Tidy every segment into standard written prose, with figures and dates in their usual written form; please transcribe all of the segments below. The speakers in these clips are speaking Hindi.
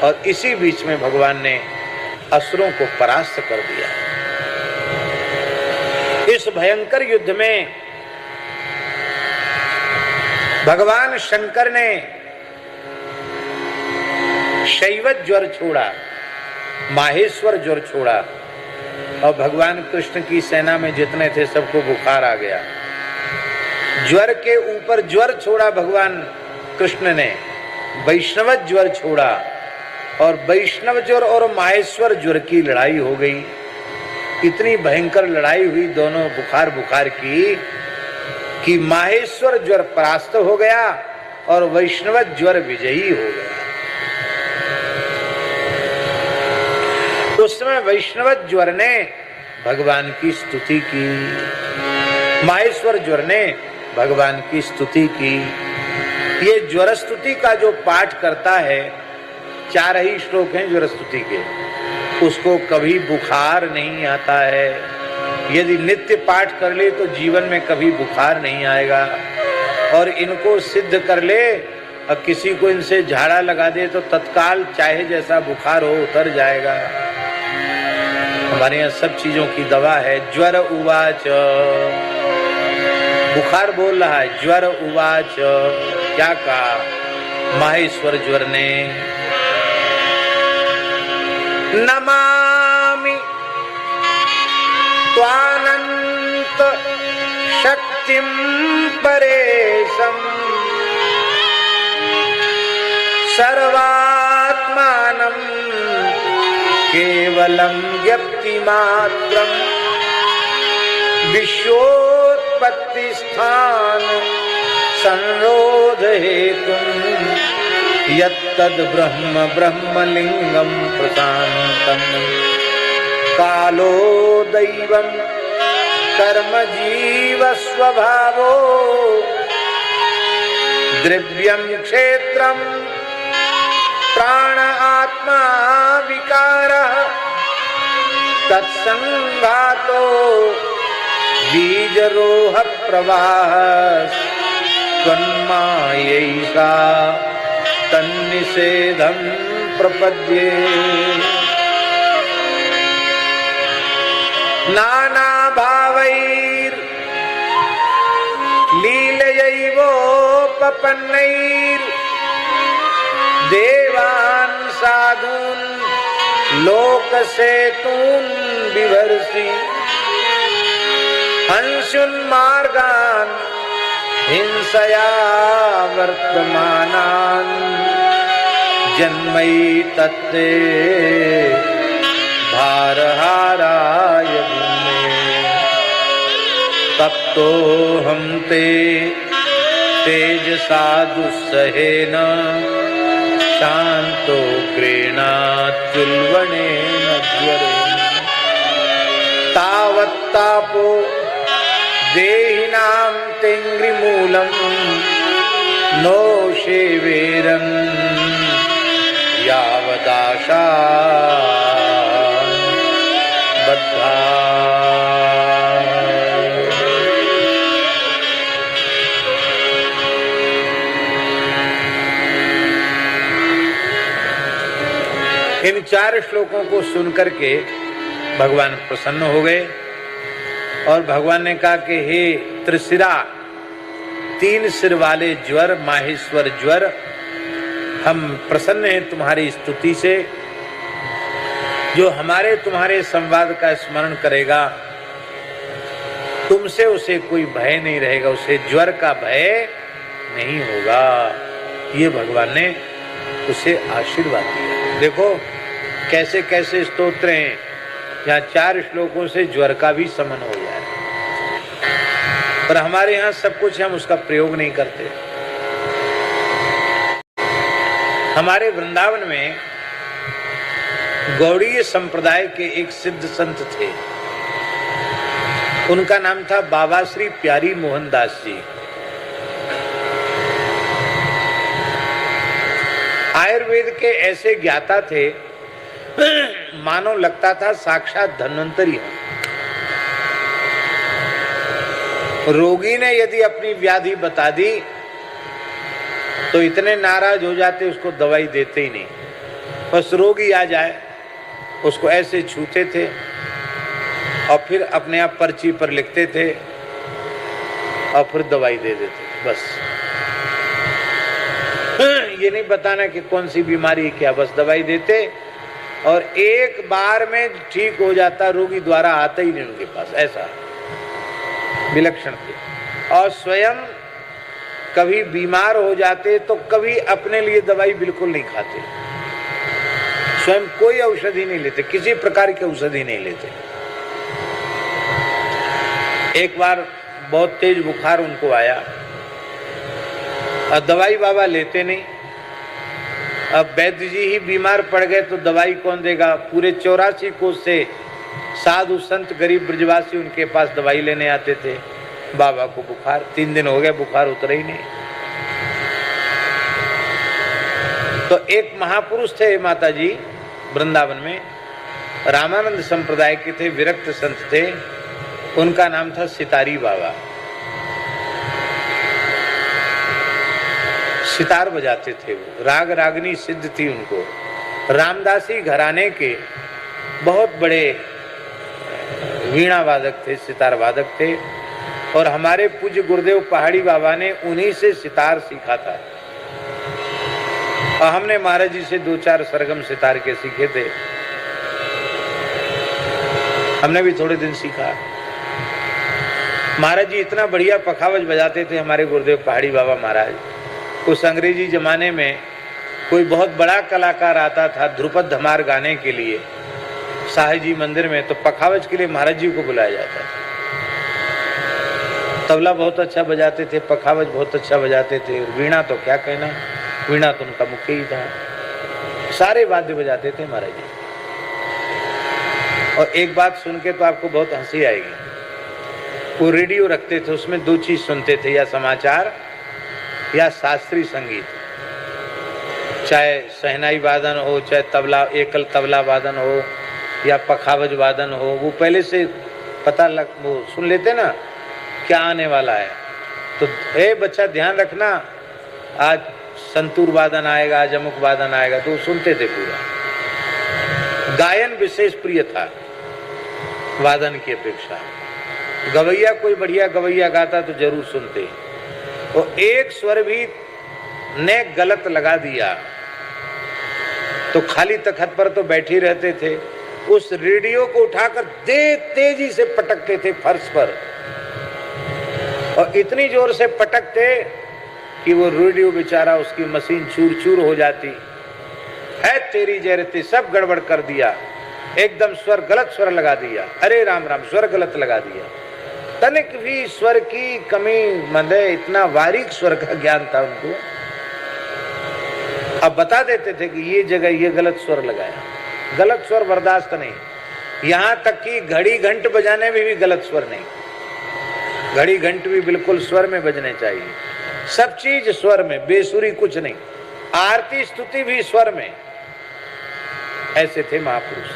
और इसी बीच में भगवान ने असुरों को परास्त कर दिया। इस भयंकर युद्ध में भगवान शंकर ने शैवत ज्वर छोड़ा, माहेश्वर ज्वर छोड़ा, और भगवान कृष्ण की सेना में जितने थे सबको बुखार आ गया। ज्वर के ऊपर ज्वर छोड़ा भगवान कृष्ण ने, वैष्णव ज्वर छोड़ा, और वैष्णव ज्वर और माहेश्वर ज्वर की लड़ाई हो गई। इतनी भयंकर लड़ाई हुई दोनों बुखार की कि माहेश्वर ज्वर परास्त हो गया और वैष्णव ज्वर विजयी हो गया। उस समय वैष्णव ज्वर ने भगवान की स्तुति की, माहेश्वर ज्वर ने भगवान की स्तुति की। ये ज्वर स्तुति का जो पाठ करता है, 4 ही श्लोक हैं ज्वर स्तुति के, उसको कभी बुखार नहीं आता है। यदि नित्य पाठ कर ले तो जीवन में कभी बुखार नहीं आएगा, और इनको सिद्ध कर ले और किसी को इनसे झाड़ा लगा दे तो तत्काल चाहे जैसा बुखार हो उतर जाएगा। हमारे यहाँ सब चीजों की दवा है। ज्वर उवाच, बुखार बोल रहा है, ज्वर उवाच, क्या कहा माहेश्वर ज्वर ने, नमामि त्वानंत शक्तिं परेशम सर्वात्मानं केवलं व्यक्तिमात्रं विश्वोत्पत्ति स्थान संरोध हेतुं यत्तद् ब्रह्म ब्रह्मलिंगं प्रशान्तं कालो दैवं कर्म जीव स्वभावो द्रव्यं क्षेत्रं प्राण आत्मा विकारः तत्संघातो बीजरोह प्रवाह त्वन्मायैषा तन्निषेधं प्रपद्ये। नाना भावैर् लीलयैवोपपन्नैर् देवान् साधून् लोकसेतून् बिभर्षि हंसुन्मार्गान् हिंसया वर्तमानान् जन्मैतत्ते भारहाराय भूमे तप्तोऽहं ते तेजसा दुस्सहेन शान्तो क्रीणात्युल्बणेन ज्वरेण तावत्तापो देहिनां तेङ्घ्रिमूलं नो शेवेरन् यावदाशा बद्धा। इन 4 श्लोकों को सुनकर के भगवान प्रसन्न हो गए और भगवान ने कहा कि हे त्रिशिरा, 3 सिर वाले ज्वर, माहेश्वर ज्वर, हम प्रसन्न हैं तुम्हारी स्तुति से। जो हमारे तुम्हारे संवाद का स्मरण करेगा तुमसे उसे कोई भय नहीं रहेगा, उसे ज्वर का भय नहीं होगा। ये भगवान ने उसे आशीर्वाद दिया। देखो कैसे कैसे स्तोत्र हैं, यहाँ 4 श्लोकों से ज्वर का भी शमन हो जाए। पर हमारे यहाँ सब कुछ हम उसका प्रयोग नहीं करते। हमारे वृंदावन में गौड़ीय संप्रदाय के एक सिद्ध संत थे, उनका नाम था बाबा श्री प्यारी मोहन दास जी। आयुर्वेद के ऐसे ज्ञाता थे मानो लगता था साक्षात धन्वंतरी हो। रोगी ने यदि अपनी व्याधि बता दी तो इतने नाराज हो जाते उसको दवाई देते ही नहीं। बस रोगी आ जाए उसको ऐसे छूते थे और फिर अपने आप पर्ची पर लिखते थे और फिर दवाई दे देते थे। बस ये नहीं बताना कि कौन सी बीमारी क्या, बस दवाई देते और एक बार में ठीक हो जाता, रोगी द्वारा आता ही नहीं उनके पास, ऐसा विलक्षण थे। और स्वयं कभी बीमार हो जाते तो कभी अपने लिए दवाई बिल्कुल नहीं खाते, स्वयं कोई औषधि नहीं लेते, किसी प्रकार की औषधि नहीं लेते। एक बार बहुत तेज बुखार उनको आया और दवाई बाबा लेते नहीं। अब वैद्य जी ही बीमार पड़ गए तो दवाई कौन देगा? पूरे 84 कोस से साधु संत गरीब ब्रजवासी उनके पास दवाई लेने आते थे। बाबा को बुखार, 3 दिन हो गए बुखार उतरा ही नहीं। तो एक महापुरुष थे माता जी वृंदावन में, रामानंद संप्रदाय के थे, विरक्त संत थे, उनका नाम था सितारी बाबा। सितार बजाते थे वो, राग रागनी सिद्ध थी उनको। रामदासी घराने के बहुत बड़े वीणा वादक थे, सितार वादक थे। और हमारे पूज्य गुरुदेव पहाड़ी बाबा ने उन्हीं से सितार सीखा था। और हमने महाराज जी से 2-4 सरगम सितार के सीखे थे, हमने भी थोड़े दिन सीखा। महाराज जी इतना बढ़िया पखावज बजाते थे हमारे गुरुदेव पहाड़ी बाबा महाराज। उस अंग्रेजी जमाने में कोई बहुत बड़ा कलाकार आता था ध्रुपद धमार गाने के लिए साहिब जी मंदिर में, तो पखावज के लिए महाराज जी को बुलाया जाता था। तबला बहुत अच्छा बजाते थे, पखावज बहुत अच्छा बजाते थे, वीणा तो क्या कहना, वीणा तो उनका मुख्य ही था। सारे वाद्य बजाते थे महाराज जी। और एक बात सुन के तो आपको बहुत हंसी आएगी, वो रेडियो रखते थे, उसमें 2 चीज सुनते थे, या समाचार या शास्त्रीय संगीत। चाहे शहनाई वादन हो, चाहे तबला, एकल तबला वादन हो या पखावज वादन हो, वो पहले से पता लग, वो सुन लेते ना क्या आने वाला है। तो ए बच्चा ध्यान रखना, आज संतूर वादन आएगा, आज अमुक वादन आएगा, तो सुनते थे पूरा। गायन विशेष प्रिय था वादन की अपेक्षा। गवैया कोई बढ़िया गवैया गाता तो जरूर सुनते। और एक स्वर भी ने गलत लगा दिया तो खाली तखत पर तो बैठे रहते थे, उस रेडियो को उठाकर तेजी से पटकते थे फर्श पर, और इतनी जोर से पटकते कि वो रेडियो बेचारा, उसकी मशीन चूर चूर हो जाती है। तेरी जयरती, सब गड़बड़ कर दिया, एकदम स्वर गलत स्वर लगा दिया। अरे राम राम, स्वर गलत लगा दिया। तनिक भी स्वर की कमी मंदे, इतना बारीक स्वर का ज्ञान था उनको। अब बता देते थे कि ये जगह ये गलत स्वर लगाया, गलत स्वर बर्दाश्त नहीं। यहां तक कि घड़ी घंट बजाने में भी गलत स्वर नहीं, घड़ी घंट भी बिल्कुल स्वर में बजने चाहिए, सब चीज स्वर में, बेसुरी कुछ नहीं। आरती स्तुति भी स्वर में। ऐसे थे महापुरुष।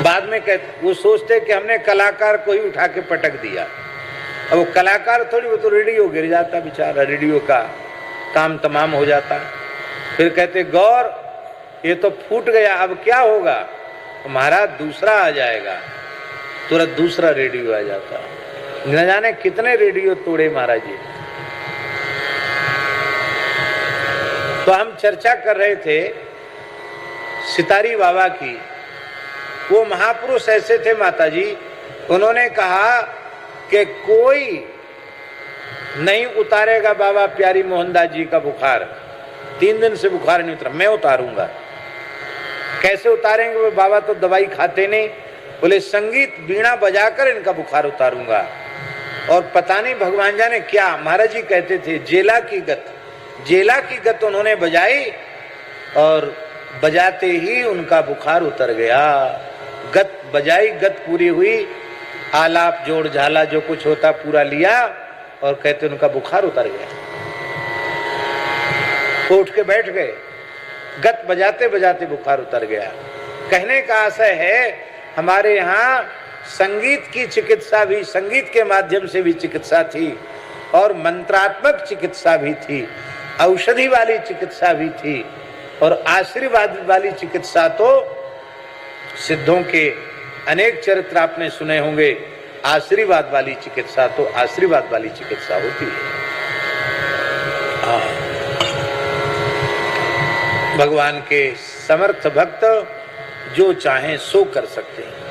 बाद में कहते, वो सोचते कि हमने कलाकार को ही उठा के पटक दिया। अब वो कलाकार थोड़ी, वो तो रेडियो गिर जाता बेचारा, रेडियो का काम तमाम हो जाता। फिर कहते गौर ये तो फूट गया, अब क्या होगा? तो महाराज दूसरा आ जाएगा, तुरंत दूसरा रेडियो आ जाता। न जाने कितने रेडियो तोड़े महाराज जी। तो हम चर्चा कर रहे थे सितारी बाबा की। वो महापुरुष ऐसे थे माता जी, उन्होंने कहा कि कोई नहीं उतारेगा बाबा प्यारी मोहनदास जी का बुखार। 3 दिन से बुखार नहीं उतरा, मैं उतारूंगा। कैसे उतारेंगे? वो बाबा तो दवाई खाते नहीं, बोले संगीत वीणा बजाकर इनका बुखार उतारूंगा। और पता नहीं भगवान जाने क्या, महाराज जी कहते थे जेला की गत, जेला की गत उन्होंने बजाई और बजाते ही उनका बुखार उतर गया। गत बजाई, गत पूरी हुई, आलाप जोड़ झाला जो कुछ होता पूरा लिया और कहते उनका बुखार उतर गया। उठ के बैठ गए, गत बजाते बजाते बुखार उतर गया। कहने का आशय है हमारे यहाँ संगीत की चिकित्सा भी, संगीत के माध्यम से भी चिकित्सा थी और मंत्रात्मक चिकित्सा भी थी, औषधि वाली चिकित्सा भी थी। और आशीर्वाद वाली चिकित्सा तो सिद्धों के अनेक चरित्र आपने सुने होंगे। आशीर्वाद वाली चिकित्सा तो आशीर्वाद वाली चिकित्सा होती है। भगवान के समर्थ भक्त जो चाहें सो कर सकते हैं।